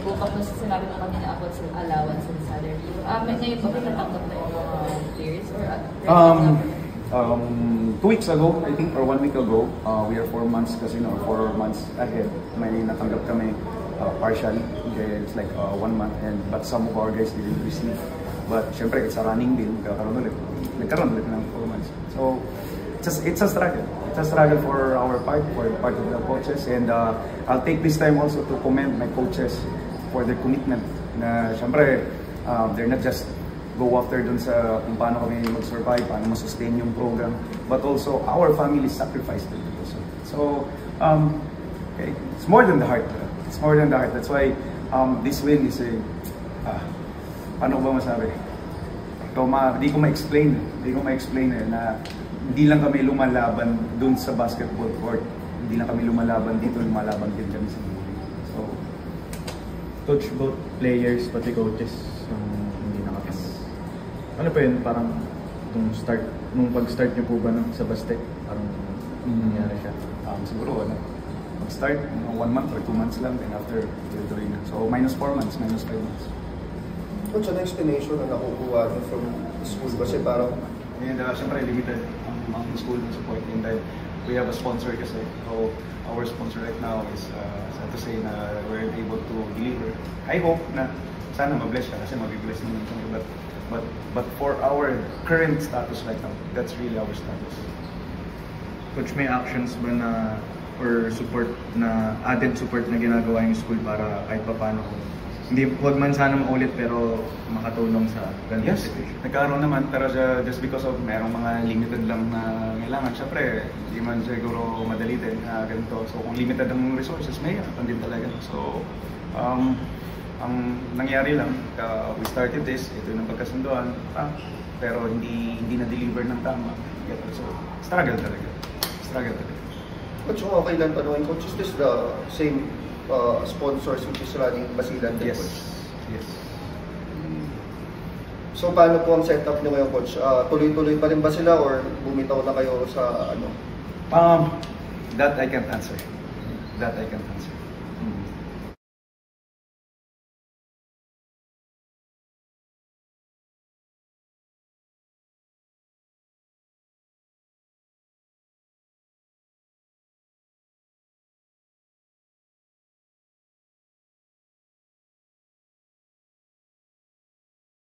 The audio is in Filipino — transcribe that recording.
go back na sinabi mo kanina about sa allowance and salary. Ngayon ba natanggap na yung mga players? Or 2 weeks ago, I think, or 1 week ago, we are 4 months kasi 4 months ahead. May natanggap kami partially. It's like 1 month, but some of our guys didn't receive. But syempre, it's a running deal. Nagkaroon ulit ng 4 months. So, it's a struggle. It's a struggle for our part, for the part of the coaches. And I'll take this time also to commend my coaches for their commitment. Na syempre, they're not just go after dun sa kung paano kami mag-survive, paano ma-sustain yung program, but also our family sacrificed it. So, okay, it's more than the heart. It's more than the heart. That's why this win is paano ba masabi? Di ko ma-explain. Na hindi lang kami lumalaban dun sa basketball court. Hindi lang kami lumalaban dito, lumalaban din kami sa buhay. So, coach, both players pati coaches hindi nakapas. Ano pa yun, parang nung pag-start niyo po ba sa basket, parang nangyari siya? Siguro, mag-start, 1 month or 2 months lang, then after, tuloy na. So, -4 months, -5 months. Coach, ano explanation na nakukuha niyo from school? Kasi parang... And syempre, limited ang school support. And then, we have a sponsor kasi. So, our sponsor right now is, sad to say, na we're able to deliver. I hope na sana ma-bless siya kasi mabibless naman kami. But for our current status right now, that's really our status. Coach, may actions ba na or support na added support na ginagawa yung school para kahit pa paano huwag man sana maulit pero makatulong sa ganung situation? Nagkaroon naman pero just because of merong mga limited lang na kailangan. Syempre, hindi man siguro madali din ganito. So kung limited ang resources, may harapan din talaga. So ang nangyari lang, we started this, ito yung pagkasunduan, pero hindi na-deliver ng tama. So, struggle talaga. Coach, kung okay lang tanongin, Coach, is this the same sponsors which is running Basilan? Yes. So, paano po ang setup nyo ngayon, Coach? Tuloy-tuloy pa rin ba sila or bumitaw na kayo sa ano? That I can't answer.